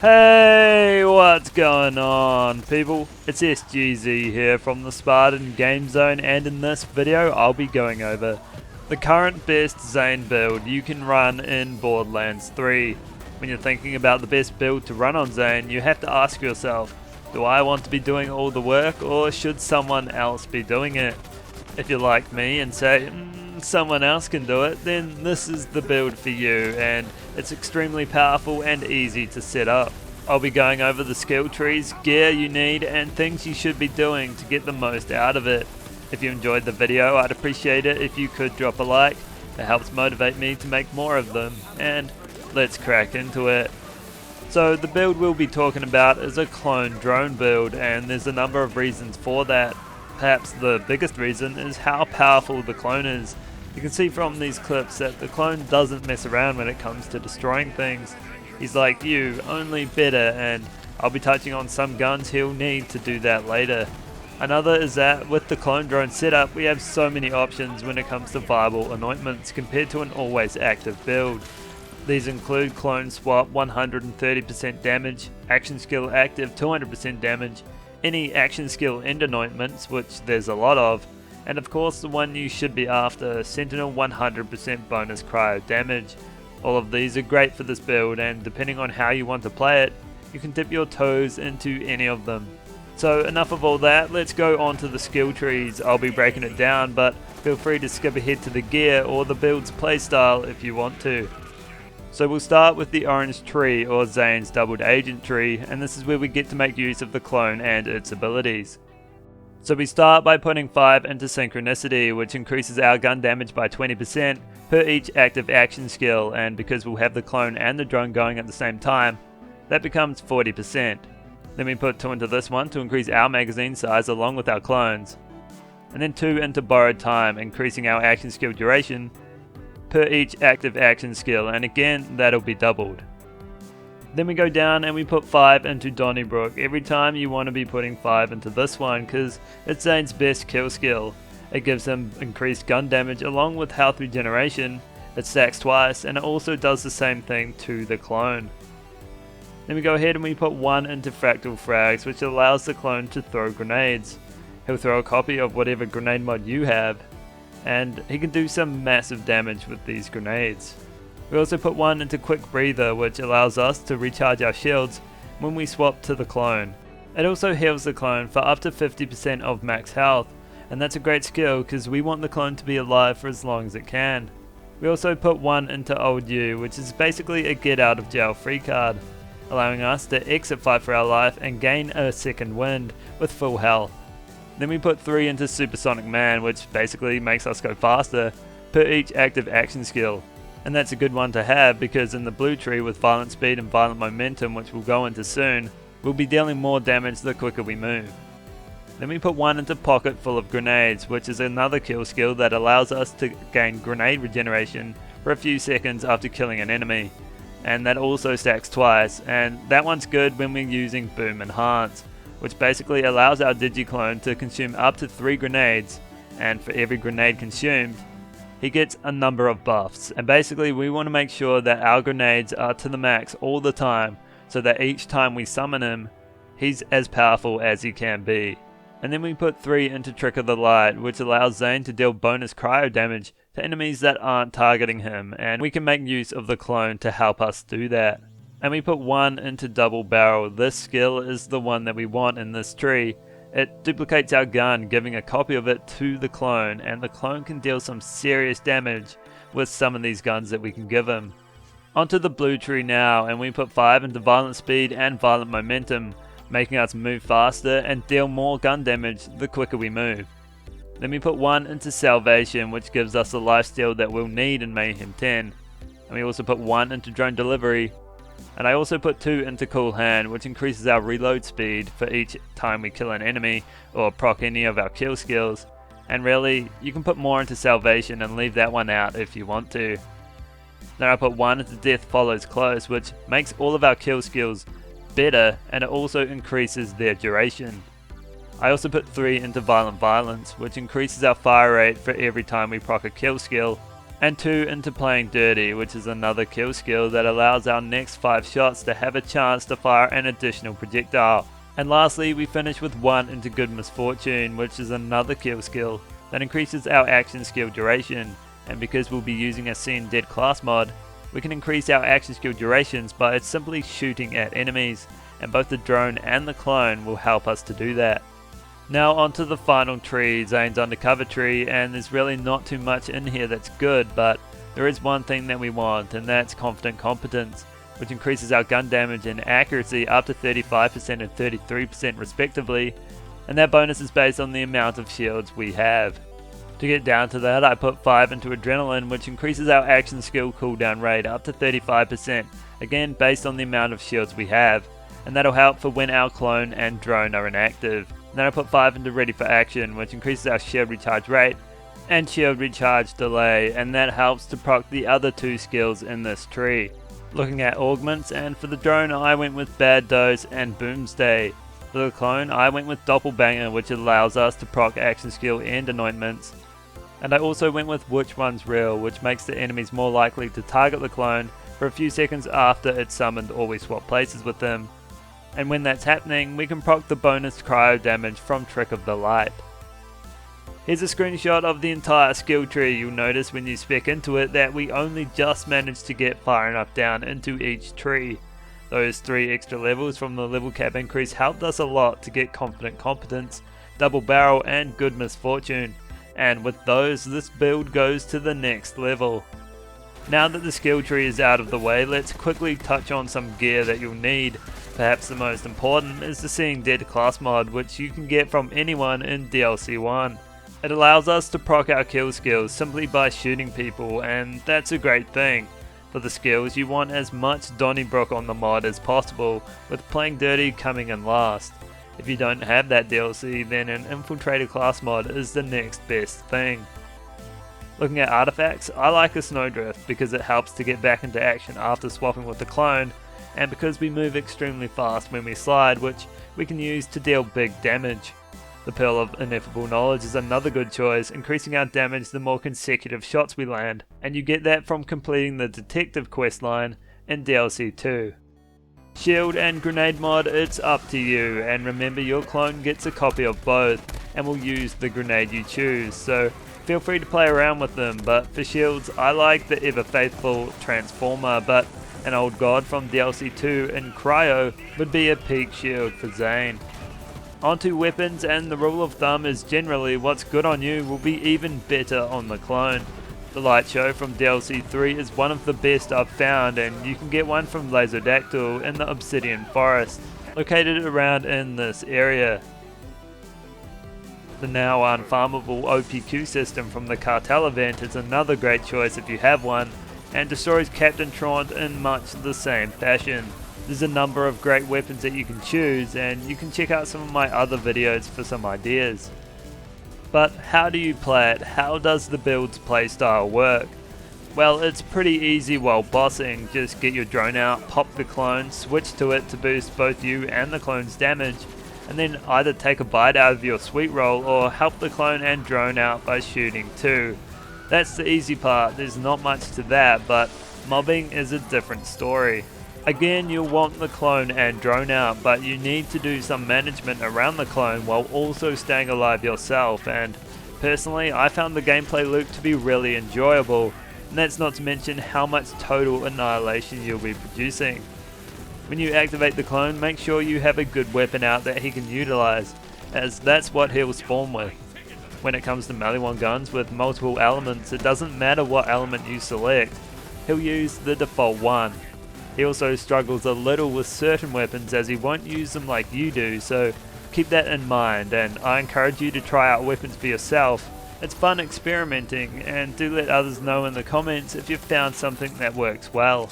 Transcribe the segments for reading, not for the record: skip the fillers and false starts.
Hey, what's going on, people? It's SGZ here from the SpartanGameZone, and in this video I'll be going over the current best Zane build you can run in Borderlands 3. When you're thinking about the best build to run on Zane, you have to ask yourself, do I want to be doing all the work, or should someone else be doing it? If you're like me and say, someone else can do it, then this is the build for you, and it's extremely powerful and easy to set up. I'll be going over the skill trees, gear you need, and things you should be doing to get the most out of it. If you enjoyed the video, I'd appreciate it if you could drop a like. It helps motivate me to make more of them, and let's crack into it. So the build we'll be talking about is a clone drone build, and there's a number of reasons for that. Perhaps the biggest reason is how powerful the clone is. You can see from these clips that the clone doesn't mess around when it comes to destroying things. He's like you, only better, and I'll be touching on some guns he'll need to do that later. Another is that with the clone drone setup, we have so many options when it comes to viable anointments compared to an always active build. These include clone swap 130% damage, action skill active 200% damage, any action skill end anointments, which there's a lot of, and of course the one you should be after, Sentinel 100% bonus cryo damage. All of these are great for this build, and depending on how you want to play it, you can dip your toes into any of them. So enough of all that, let's go on to the skill trees. I'll be breaking it down, but feel free to skip ahead to the gear or the build's playstyle if you want to. So we'll start with the orange tree, or Zane's doubled agent tree, and this is where we get to make use of the clone and its abilities. So we start by putting 5 into synchronicity, which increases our gun damage by 20% per each active action skill, and because we'll have the clone and the drone going at the same time, that becomes 40%. Then we put 2 into this one to increase our magazine size along with our clones, and then 2 into borrowed time, increasing our action skill duration per each active action skill, and again that'll be doubled. Then we go down and we put 5 into Donnybrook. Every time you want to be putting 5 into this one because it's Zane's best kill skill. It gives him increased gun damage along with health regeneration, it stacks twice, and it also does the same thing to the clone. Then we go ahead and we put 1 into Fractal Frags, which allows the clone to throw grenades. He'll throw a copy of whatever grenade mod you have, and he can do some massive damage with these grenades. We also put 1 into Quick Breather, which allows us to recharge our shields when we swap to the clone. It also heals the clone for up to 50% of max health, and that's a great skill because we want the clone to be alive for as long as it can. We also put 1 into Old You, which is basically a get out of jail free card, allowing us to exit Fight for Our Life and gain a second wind with full health. Then we put 3 into Supersonic Man, which basically makes us go faster per each active action skill. And that's a good one to have because in the blue tree with Violent Speed and Violent Momentum, which we'll go into soon, we'll be dealing more damage the quicker we move. Then we put 1 into Pocket Full of Grenades, which is another kill skill that allows us to gain grenade regeneration for a few seconds after killing an enemy. And that also stacks twice, and that one's good when we're using Boom Enhance, which basically allows our Digiclone to consume up to 3 grenades, and for every grenade consumed, he gets a number of buffs. And basically we want to make sure that our grenades are to the max all the time, so that each time we summon him, he's as powerful as he can be. And then we put 3 into Trick of the Light, which allows Zane to deal bonus cryo damage to enemies that aren't targeting him, and we can make use of the clone to help us do that. And we put 1 into Double Barrel. This skill is the one that we want in this tree. It duplicates our gun, giving a copy of it to the clone, and the clone can deal some serious damage with some of these guns that we can give him. Onto the blue tree now, and we put 5 into Violent Speed and Violent Momentum, making us move faster and deal more gun damage the quicker we move. Then we put 1 into Salvation, which gives us the lifesteal that we'll need in Mayhem 10. And we also put 1 into Drone Delivery, and I also put 2 into Cool Hand, which increases our reload speed for each time we kill an enemy or proc any of our kill skills. And really, you can put more into Salvation and leave that one out if you want to. Then I put 1 into Death Follows Close, which makes all of our kill skills better, and it also increases their duration. I also put 3 into Violent Violence, which increases our fire rate for every time we proc a kill skill, and 2 into playing dirty, which is another kill skill that allows our next 5 shots to have a chance to fire an additional projectile. And lastly, we finish with 1 into good misfortune, which is another kill skill that increases our action skill duration, and because we'll be using a Seeing Dead class mod, we can increase our action skill durations by simply shooting at enemies, and both the drone and the clone will help us to do that. Now onto the final tree, Zane's undercover tree, and there's really not too much in here that's good, but there is one thing that we want, and that's Confident Competence, which increases our gun damage and accuracy up to 35% and 33% respectively, and that bonus is based on the amount of shields we have. To get down to that, I put 5 into Adrenaline, which increases our action skill cooldown rate up to 35%, again based on the amount of shields we have, and that'll help for when our clone and drone are inactive. Then I put 5 into Ready for Action, which increases our shield recharge rate and shield recharge delay, and that helps to proc the other 2 skills in this tree. Looking at augments, and for the drone I went with Bad Dose and Boomsday. For the clone I went with Doppelbanger, which allows us to proc action skill and anointments. And I also went with Which One's Real, which makes the enemies more likely to target the clone for a few seconds after it's summoned or we swap places with them. And when that's happening, we can proc the bonus cryo damage from Trick of the Light. Here's a screenshot of the entire skill tree. You'll notice when you spec into it that we only just managed to get far enough down into each tree. Those 3 extra levels from the level cap increase helped us a lot to get Confident Competence, Double Barrel and Good Misfortune, and with those this build goes to the next level. Now that the skill tree is out of the way, let's quickly touch on some gear that you'll need. Perhaps the most important is the Seeing Dead class mod, which you can get from anyone in DLC 1. It allows us to proc our kill skills simply by shooting people, and that's a great thing. For the skills, you want as much Donnybrook on the mod as possible, with playing dirty coming in last. If you don't have that DLC, then an Infiltrator class mod is the next best thing. Looking at artifacts, I like a Snowdrift because it helps to get back into action after swapping with the clone, and because we move extremely fast when we slide, which we can use to deal big damage. The Pearl of Ineffable Knowledge is another good choice, increasing our damage the more consecutive shots we land, and you get that from completing the Detective questline in DLC 2. Shield and Grenade mod, it's up to you, and remember your clone gets a copy of both, and will use the grenade you choose, so feel free to play around with them. But for shields, I like the ever faithful Transformer, but an old god from DLC 2 in Cryo would be a peak shield for Zane. Onto weapons, and the rule of thumb is generally what's good on you will be even better on the clone. The Light Show from DLC 3 is one of the best I've found, and you can get one from Laserdactyl in the Obsidian Forest, located around in this area. The now unfarmable OPQ system from the Cartel event is another great choice if you have one, and destroys Captain Trant in much the same fashion. There's a number of great weapons that you can choose, and you can check out some of my other videos for some ideas. But how do you play it? How does the build's playstyle work? Well, it's pretty easy while bossing. Just get your drone out, pop the clone, switch to it to boost both you and the clone's damage, and then either take a bite out of your sweet roll or help the clone and drone out by shooting too. That's the easy part. There's not much to that, but mobbing is a different story. Again, you'll want the clone and drone out, but you need to do some management around the clone while also staying alive yourself, and personally I found the gameplay loop to be really enjoyable, and that's not to mention how much total annihilation you'll be producing. When you activate the clone, make sure you have a good weapon out that he can utilize, as that's what he'll spawn with. When it comes to melee one guns with multiple elements, it doesn't matter what element you select, he'll use the default one. He also struggles a little with certain weapons as he won't use them like you do, so keep that in mind, and I encourage you to try out weapons for yourself. It's fun experimenting, and do let others know in the comments if you've found something that works well.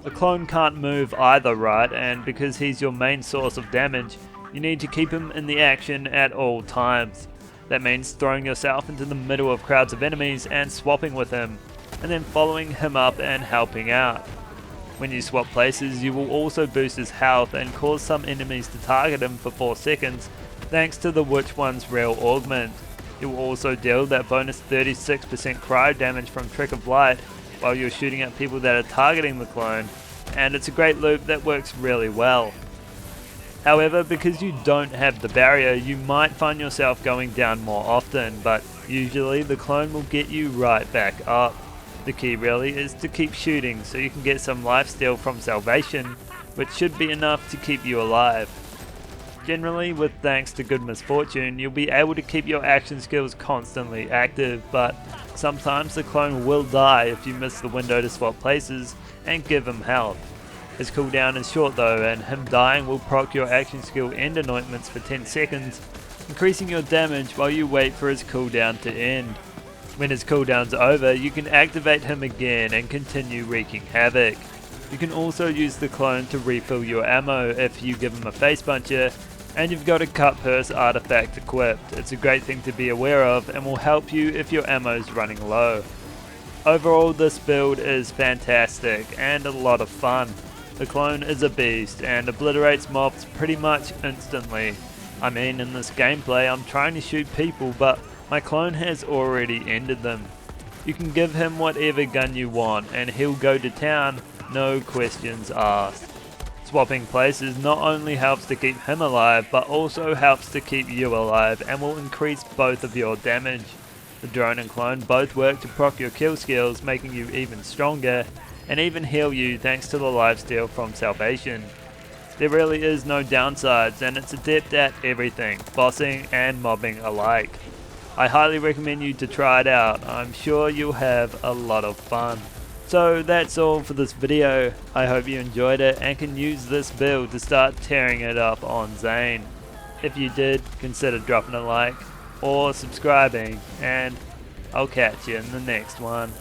The clone can't move either, right, and because he's your main source of damage, you need to keep him in the action at all times. That means throwing yourself into the middle of crowds of enemies and swapping with him, and then following him up and helping out. When you swap places, you will also boost his health and cause some enemies to target him for 4 seconds, thanks to the Which One's Real augment. You'll also deal that bonus 36% cryo damage from Trick of Light while you're shooting at people that are targeting the clone, and it's a great loop that works really well. However, because you don't have the barrier, you might find yourself going down more often, but usually the clone will get you right back up. The key really is to keep shooting so you can get some lifesteal from salvation, which should be enough to keep you alive. Generally, with thanks to good misfortune, you'll be able to keep your action skills constantly active, but sometimes the clone will die if you miss the window to swap places and give him health. His cooldown is short though, and him dying will proc your action skill End Anointments for 10 seconds, increasing your damage while you wait for his cooldown to end. When his cooldown's over, you can activate him again and continue wreaking havoc. You can also use the clone to refill your ammo if you give him a face puncher, and you've got a cut purse artifact equipped. It's a great thing to be aware of and will help you if your ammo's running low. Overall, this build is fantastic and a lot of fun. The clone is a beast and obliterates mobs pretty much instantly. I mean, in this gameplay I'm trying to shoot people, but my clone has already ended them. You can give him whatever gun you want and he'll go to town, no questions asked. Swapping places not only helps to keep him alive, but also helps to keep you alive and will increase both of your damage. The drone and clone both work to proc your kill skills, making you even stronger, and even heal you thanks to the lifesteal from salvation. There really is no downsides, and it's adept at everything, bossing and mobbing alike. I highly recommend you to try it out. I'm sure you'll have a lot of fun. So that's all for this video. I hope you enjoyed it and can use this build to start tearing it up on Zane. If you did, consider dropping a like or subscribing, and I'll catch you in the next one.